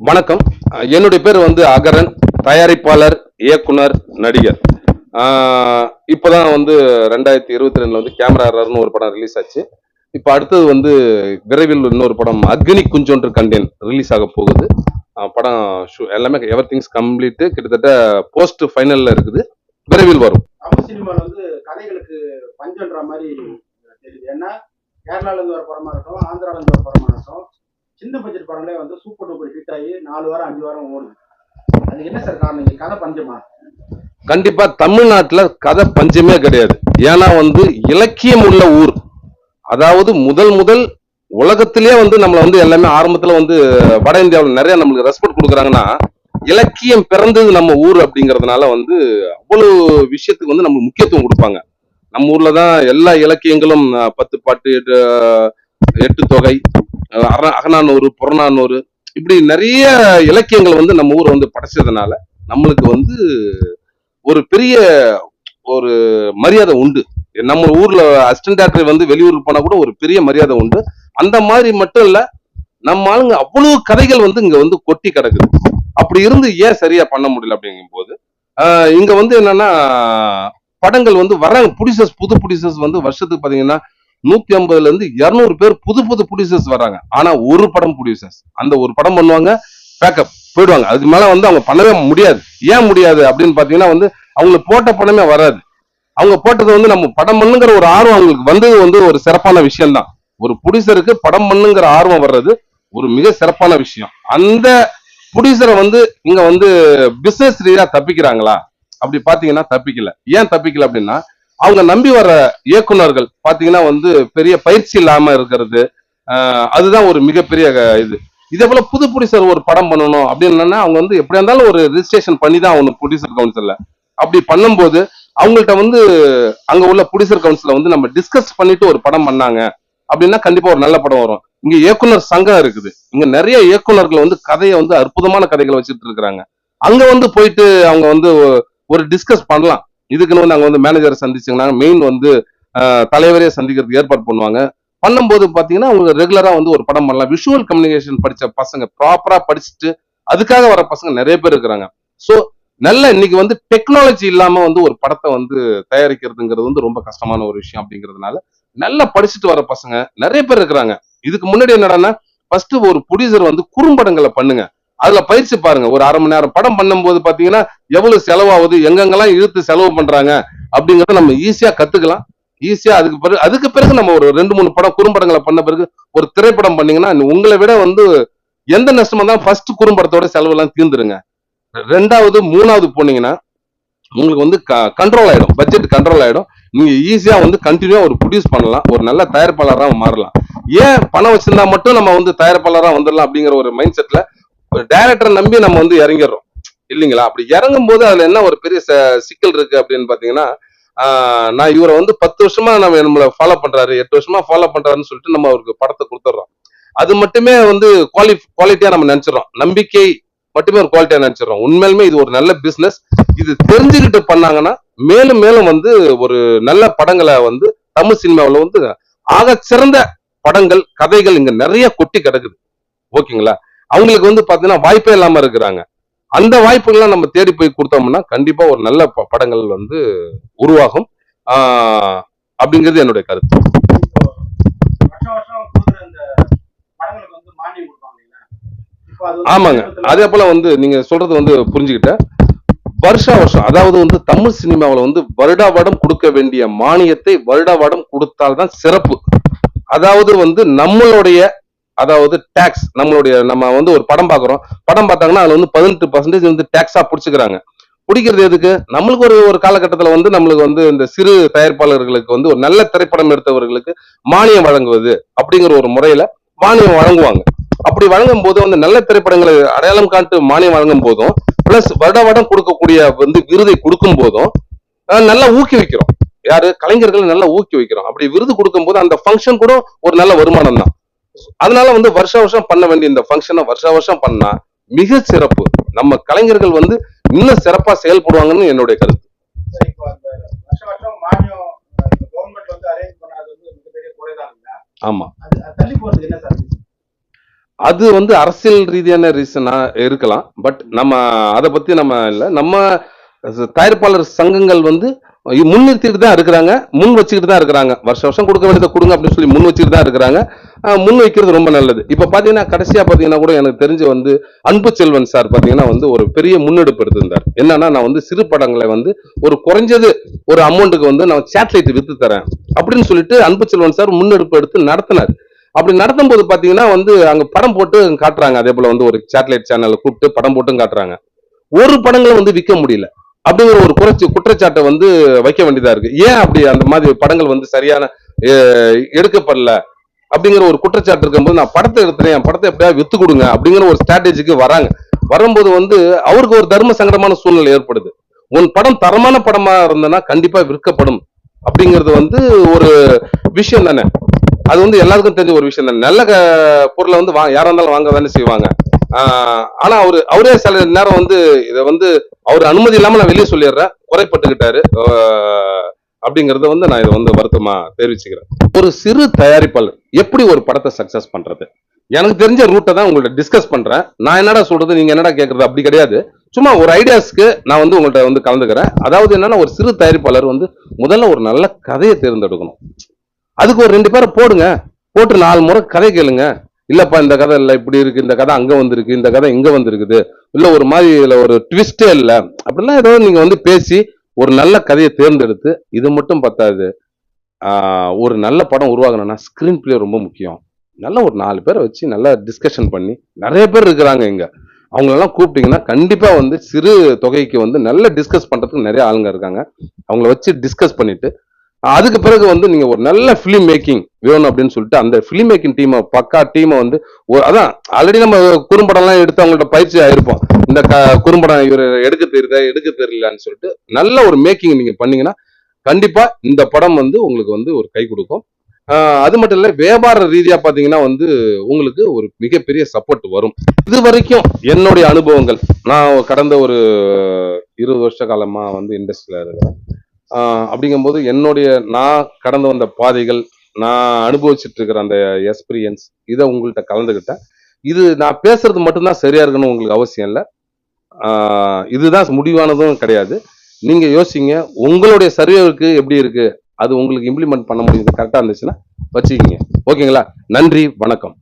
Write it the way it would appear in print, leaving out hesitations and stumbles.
வணக்கம். என்னுடைய பேர் வந்து அகரன், தயாரிப்பாளர், இயக்குனர், நடிகர். இப்போதான் வந்து 2022 வந்து கேமரான்னு ஒரு படம் ரிலீஸ் ஆச்சு. இப்போ அடுத்தது வந்து விரைவில் இன்னொரு படம் அக்னி குஞ்சொன்று கண்டேன் ரிலீஸ் ஆக போகுது. படம் எல்லாமே எவர் திங்ஸ் கம்ப்ளீட்டு, கிட்டத்தட்ட போஸ்ட் ஃபைனல்ல இருக்குது, விரைவில் வரும். தமிழ் சினிமாவில் வந்து கதைகளுக்கு பஞ்சன்ற மாதிரி தெரியுது. ஏன்னா கேரளால இருந்து ஒரு படமா இருக்கட்டும், ஆந்திரால இருந்து ஒரு படமா இருக்கட்டும், சின்ன பட்ஜெட் படங்களே வந்து சூப்பர் டூப்பர் ஹிட் ஆகி 4 வாரம் 5 வாரம் ஓடுது. அது என்ன சார் காரணம்? இங்க கதை பஞ்சமா? கண்டிப்பா தமிழ்நாட்டுல கதை பஞ்சமே கிடையாது. ஏன்னா வந்து இலக்கியம் உள்ள ஊர். அதாவது முதல் உலகத்திலேயே வந்து நம்மள வந்து எல்லாமே ஆரம்பத்துல வந்து வட இந்தியாவில் நிறைய நம்மளுக்கு ரெஸ்பெக்ட் கொடுக்குறாங்கன்னா, இலக்கியம் பிறந்தது நம்ம ஊர் அப்படிங்கறதுனால வந்து அவ்வளவு விஷயத்துக்கு வந்து நம்ம முக்கியத்துவம் கொடுப்பாங்க. நம்ம ஊர்ல தான் எல்லா இலக்கியங்களும் 10 பாட்டு, 8 தொகை, அகநானூறு, புறநானூறு, இப்படி நிறைய இலக்கியங்கள் வந்து நம்ம ஊரை வந்து படைச்சதுனால நம்மளுக்கு வந்து ஒரு பெரிய ஒரு மரியாதை உண்டு. நம்ம ஊர்ல அசிஸ்டன்ட் டைரக்டர் வந்து வெளியூருக்கு போனா கூட ஒரு பெரிய மரியாதை உண்டு. அந்த மாதிரி மட்டும் இல்ல, நம்ம ஆளுங்க அவ்வளவு கதைகள் வந்து இங்க வந்து கொட்டி கிடக்குது. அப்படி இருந்து ஏன் சரியா பண்ண முடியல அப்படிங்கும் போது இங்க வந்து என்னன்னா, படங்கள் வந்து வர்றாங்க ப்ரொடியூசர்ஸ், புது ப்ரொடியூசர்ஸ் வந்து வருஷத்துக்கு பாத்தீங்கன்னா 150ல இருந்து 200 பேர் புது ப்ரொடியூசர்ஸ் வர்றாங்க. ஆனா ஒரு படம் ப்ரொடியூசர்ஸ் அந்த ஒரு படம் பண்ணுவாங்க, பேக்கப் போயிடுவாங்க. அதுக்கு மேல வந்து அவங்க பண்ணவே முடியாது. ஏன் முடியாது அப்படின்னு பாத்தீங்கன்னா வந்து அவங்களுக்கு போட்ட படமே வராது. அவங்க போட்டது வந்து நம்ம படம் பண்ணுங்கிற ஒரு ஆர்வம் அவங்களுக்கு வந்தது வந்து ஒரு சிறப்பான விஷயம் தான். ஒரு ப்ரொடியூசருக்கு படம் பண்ணுங்கிற ஆர்வம் வர்றது ஒரு மிக சிறப்பான விஷயம். அந்த ப்ரொடியூசரை வந்து இங்க வந்து பிசினஸ் ரீதியா தப்பிக்கிறாங்களா அப்படி பாத்தீங்கன்னா தப்பிக்கல. ஏன் தப்பிக்கல அப்படின்னா, அவங்க நம்பி வர இயக்குனர்கள் பாத்தீங்கன்னா வந்து பெரிய பயிற்சி இல்லாம இருக்கிறது. அதுதான் ஒரு மிகப்பெரிய இது. இதே போல புது ப்ரொடியூசர் ஒரு படம் பண்ணணும் அப்படின்னு அவங்க வந்து எப்படியா இருந்தாலும் ஒரு ரிஜிஸ்ட்ரேஷன் பண்ணி தான் ஆகணும் ப்ரொடியூசர் கவுன்சில்ல. அப்படி பண்ணும்போது அவங்கள்ட்ட வந்து அங்க உள்ள ப்ரொடியூசர் கவுன்சில வந்து நம்ம டிஸ்கஸ் பண்ணிட்டு ஒரு படம் பண்ணாங்க அப்படின்னா கண்டிப்பா ஒரு நல்ல படம் வரும். இங்க இயக்குனர் சங்கம் இருக்குது. இங்க நிறைய இயக்குனர்கள் வந்து கதையை வந்து அற்புதமான கதைகளை வச்சுட்டு இருக்கிறாங்க. அங்க வந்து போயிட்டு அவங்க வந்து ஒரு டிஸ்கஸ் பண்ணலாம். இதுக்குன்னு வந்து அங்க வந்து மேனேஜரை சந்திச்சுங்கன்னா மெயின் வந்து தலைவரே சந்திக்கிறதுக்கு ஏற்பாடு பண்ணுவாங்க. பண்ணும்போது பாத்தீங்கன்னா அவங்க ரெகுலரா வந்து ஒரு படம் பண்ணலாம். விஷுவல் கம்யூனிகேஷன் படிச்ச பசங்க, ப்ராப்பரா படிச்சுட்டு அதுக்காக வர பசங்க நிறைய பேர் இருக்கிறாங்க. சோ நல்ல இன்னைக்கு வந்து டெக்னாலஜி இல்லாம வந்து ஒரு படத்தை வந்து தயாரிக்கிறதுங்கிறது வந்து ரொம்ப கஷ்டமான ஒரு விஷயம். அப்படிங்கிறதுனால நல்லா படிச்சுட்டு வர பசங்க நிறைய பேர் இருக்கிறாங்க. இதுக்கு முன்னாடி என்னடான்னா, ஃபர்ஸ்ட் ஒரு ப்ரொடியூசர் வந்து குறும்படங்களை பண்ணுங்க, அதுல பயிற்சி பாருங்க. ஒரு 1/2 மணி நேரம் படம் பண்ணும்போது பாத்தீங்கன்னா எவ்வளவு செலவாகுது, எங்கெங்கெல்லாம் இழுத்து செலவு பண்றாங்க அப்படிங்கறத நம்ம ஈஸியா கத்துக்கலாம். ஈஸியா அதுக்கு பிறகு நம்ம ஒரு 2-3 படம் குறும்படங்களை பண்ண பிறகு ஒரு திரைப்படம் பண்ணீங்கன்னா உங்களை விட வந்து எந்த நஷ்டமா தான் ஃபர்ஸ்ட் குறும்படத்தோட செலவு எல்லாம் தீர்ந்துருங்க. 2வது 3வது போனீங்கன்னா உங்களுக்கு வந்து கண்ட்ரோல் ஆயிடும், பட்ஜெட் கண்ட்ரோல் ஆயிடும். நீங்க ஈஸியா வந்து கண்டினியூவா ஒரு ப்ரொடியூஸ் பண்ணலாம், ஒரு நல்ல தயாரிப்பாளராக மாறலாம். ஏன் பணம் வச்சிருந்தா மட்டும் நம்ம வந்து தயாரிப்பாளராக வந்துடலாம் அப்படிங்கிற ஒரு மைண்ட் செட்ல ஒரு டைரக்டரை நம்பி நம்ம வந்து இறங்கிடுறோம் இல்லைங்களா? அப்படி இறங்கும் போது அதுல என்ன ஒரு பெரிய சிக்கல் இருக்கு அப்படின்னு பாத்தீங்கன்னா, நான் இவரை வந்து 10 வருஷமா நம்மளை ஃபாலோ பண்றாரு, 8 வருஷமா ஃபாலோ பண்றாருன்னு சொல்லிட்டு நம்ம அவருக்கு படத்தை கொடுத்துட்றோம். அது மட்டுமே வந்து குவாலிட்டியா நம்ம நினைச்சிடறோம். நம்பிக்கை மட்டுமே ஒரு குவாலிட்டியா நினைச்சிடறோம். உண்மையிலுமே இது ஒரு நல்ல பிசினஸ். இது தெரிஞ்சுக்கிட்டு பண்ணாங்கன்னா மேலும் மேலும் வந்து ஒரு நல்ல படங்களை வந்து தமிழ் சினிமாவில் வந்து ஆக சிறந்த படங்கள், கதைகள் இங்க நிறைய கொட்டி கிடக்குது. ஓகேங்களா? அவங்களுக்கு வந்து பாத்தீங்கன்னா வாய்ப்பே இல்லாம இருக்கிறாங்க. அந்த வாய்ப்புகள்லாம் நம்ம தேடி போய் கொடுத்தோம்னா கண்டிப்பா ஒரு நல்ல படங்கள் வந்து உருவாகும். அப்படிங்கிறது என்னுடைய கருத்து. ஆமாங்க. அதே போல வந்து நீங்க சொல்றது வந்து புரிஞ்சுக்கிட்டேன். வருஷம் அதாவது வந்து தமிழ் சினிமாவில் வந்து வருடா வருடம் கொடுக்க வேண்டிய மானியத்தை வருடா வருடம் கொடுத்தால்தான் சிறப்பு. அதாவது வந்து நம்மளுடைய அதாவது டாக்ஸ், நம்ம வந்து ஒரு படம் பார்க்குறோம், படம் பார்த்தாங்கன்னா அதுல வந்து 18% வந்து டாக்ஸா பிடிச்சிக்கிறாங்க. பிடிக்கிறது எதுக்கு? நம்மளுக்கு ஒரு காலகட்டத்தில் வந்து நம்மளுக்கு வந்து இந்த சிறு தயாரிப்பாளர்களுக்கு வந்து ஒரு நல்ல திரைப்படம் எடுத்தவர்களுக்கு மானியம் வழங்குவது அப்படிங்கிற ஒரு முறையில மானியம் வழங்குவாங்க. அப்படி வழங்கும் போது வந்து நல்ல திரைப்படங்களை அடையாளம் காட்டு மானியம் வழங்கும் போதும் பிளஸ் வருடம் கொடுக்கக்கூடிய வந்து விருதை கொடுக்கும் போதும் நல்லா ஊக்குவிக்கிறோம். யாரு? கலைஞர்கள் நல்லா ஊக்குவிக்கிறோம். அப்படி விருது கொடுக்கும் போது அந்த ஃபங்க்ஷன் கூட ஒரு நல்ல வருமானம் தான். அதனால வந்து வருஷம் பண்ண வேண்டிய இந்த ஃபங்க்ஷனை வருஷம் பண்ணா மிக சிறப்பு. நம்ம கலைஞர்கள் வந்து இன்னும் சிறப்பா செயல்படுவாங்கன்னு என்னுடைய கருத்து. ஆமா. அது வந்து அரசியல் ரீதியான ரீசனா இருக்கலாம். பட் நம்ம அத பத்தி நம்ம இல்ல. நம்ம தயாரிப்பாளர் சங்கங்கள் வந்து முன்னிறுத்திட்டு தான் இருக்கிறாங்க. முன் வச்சுக்கிட்டு தான் இருக்கிறாங்க. வருஷம் வருஷம் குடுக்க வேண்டியத குடுங்க அப்படின்னு சொல்லி முன் வச்சுக்கிட்டு தான் இருக்கிறாங்க. முன் வைக்கிறது ரொம்ப நல்லது. இப்ப பாத்தீங்கன்னா, கடைசியா பாத்தீங்கன்னா கூட எனக்கு தெரிஞ்சு வந்து அன்பு செல்வன் சார் பாத்தீங்கன்னா வந்து ஒரு பெரிய முன்னெடுப்பு எடுத்திருந்தார். என்னன்னா, நான் வந்து சிறு படங்களை வந்து ஒரு குறைஞ்சது ஒரு அமௌண்ட்டுக்கு வந்து நான் சேட்டலைட் வித்து தரேன் அப்படின்னு சொல்லிட்டு அன்பு செல்வன் சார் முன்னெடுப்பு எடுத்து நடத்தினார். அப்படி நடத்தும் போது பாத்தீங்கன்னா வந்து அங்க படம் போட்டு காட்டுறாங்க. அதே போல வந்து ஒரு சேட்டலைட் சேனல்ல கூப்பிட்டு படம் போட்டும் காட்டுறாங்க. ஒரு படங்களை வந்து விற்க முடியல அப்படிங்கிற ஒரு குற்றச்சாட்டை வந்து வைக்க வேண்டியதா இருக்கு. ஏன் அப்படி அந்த மாதிரி படங்கள் வந்து சரியான எடுக்கப்படல அப்படிங்கிற ஒரு குற்றச்சாட்டு இருக்கும்போது, நான் படத்தை எடுத்துறேன், என் படத்தை எப்படியாவது வித்து கொடுங்க அப்படிங்கிற ஒரு ஸ்ட்ராட்டஜிக்கு வராங்க. வரும்போது வந்து அவருக்கு ஒரு தர்ம சங்கடமான சூழ்நிலை ஏற்படுது. உன் படம் தரமான படமா இருந்ததுன்னா கண்டிப்பா விற்கப்படும் அப்படிங்கிறது வந்து ஒரு விஷயம் தானே. அது வந்து எல்லாருக்கும் தெரிஞ்ச ஒரு விஷயம் தான். நல்ல பொருளை வந்து யாரா இருந்தாலும் வாங்க தானே செய்வாங்க. ஆனா அவரே சில நேரம் வந்து இதை வந்து அவர் அனுமதி இல்லாம நான் வெளியே சொல்லிடுறேன் குறைப்பட்டுக்கிட்டாரு அப்படிங்கறத வந்து நான் இதை வந்து வருத்தமா தெரிவிச்சுக்கிறேன். ஒரு சிறு தயாரிப்பாளர் எப்படி ஒரு படத்தை சக்சஸ் பண்றது, எனக்கு தெரிஞ்ச ரூட்டை தான் உங்கள்ட்ட டிஸ்கஸ் பண்றேன். நான் என்னடா சொல்றது, நீங்க என்னடா கேட்கறது அப்படி கிடையாது. சும்மா ஒரு ஐடியாஸ்க்கு நான் வந்து உங்கள்ட்ட வந்து கலந்துக்கிறேன். அதாவது என்னன்னா, ஒரு சிறு தயாரிப்பாளர் வந்து முதல்ல ஒரு நல்ல கதையை தேர்ந்தெடுக்கணும். அதுக்கு ஒரு 2 பேரை போடுங்க, போட்டு 4 முறை கதை கேளுங்க. இல்லப்பா இந்த கதை இல்ல இப்படி இருக்கு, இந்த கதை அங்க வந்திருக்கு, இந்த கதை இங்க வந்திருக்குது, இல்ல ஒரு மாதிரி இதுல ஒரு ட்விஸ்டே இல்ல அப்படிலாம் ஏதோ நீங்க வந்து பேசி ஒரு நல்ல கதையை தேர்ந்தெடுத்து, இது மட்டும் பத்தாது. ஒரு நல்ல படம் உருவாகணும்னா ஸ்கிரீன் பிளே ரொம்ப முக்கியம். நல்ல ஒரு 4 பேரை வச்சு நல்லா டிஸ்கஷன் பண்ணி, நிறைய பேர் இருக்கிறாங்க இங்க, அவங்களெல்லாம் கூப்பிட்டீங்கன்னா கண்டிப்பா வந்து சிறு தொகைக்கு வந்து நல்ல டிஸ்கஸ் பண்றதுக்கு நிறைய ஆளுங்க இருக்காங்க. அவங்கள வச்சு டிஸ்கஸ் பண்ணிட்டு அதுக்கு பிறகு வந்து நீங்க ஒரு நல்ல பிலிம் மேக்கிங் வேணும் அப்படின்னு சொல்லிட்டு அந்த பிலிம் மேக்கிங் டீமை பக்கா டீமை வந்து அதான் ஆல்ரெடி நம்ம குறும்படம் எல்லாம் எடுத்து அவங்கள்ட்ட பயிற்சி ஆயிருப்போம். இந்த குறும்படம் இவர் எடுக்க தெரியலன்னு சொல்லிட்டு நல்ல ஒரு மேக்கிங் நீங்க பண்ணீங்கன்னா கண்டிப்பா இந்த படம் வந்து உங்களுக்கு வந்து ஒரு கை கொடுக்கும். அது மட்டும் இல்ல, வியாபார ரீதியா பாத்தீங்கன்னா வந்து உங்களுக்கு ஒரு மிகப்பெரிய சப்போர்ட் வரும். இது வரைக்கும் என்னுடைய அனுபவங்கள், நான் கடந்த ஒரு 20 வருஷ காலமா வந்து இண்டஸ்ட்ரியில இருக்கிறேன். அப்படிங்கும்போது நான் கடந்து வந்த பாதைகள், நான் அனுபவிச்சுட்டு இருக்கிற அந்த எக்ஸ்பீரியன்ஸ், இதை உங்கள்கிட்ட கலந்துக்கிட்டேன். இது நான் பேசுறது மட்டும்தான் சரியா இருக்கணும் உங்களுக்கு அவசியம் இல்லை. இதுதான் முடிவானதும் கிடையாது. நீங்க யோசிங்க, உங்களுடைய சர்வேவுக்கு எப்படி இருக்கு, அது உங்களுக்கு இம்ப்ளிமெண்ட் பண்ண முடியுது கரெக்டா இருந்துச்சுன்னா வச்சுக்கிங்க. ஓகேங்களா? நன்றி, வணக்கம்.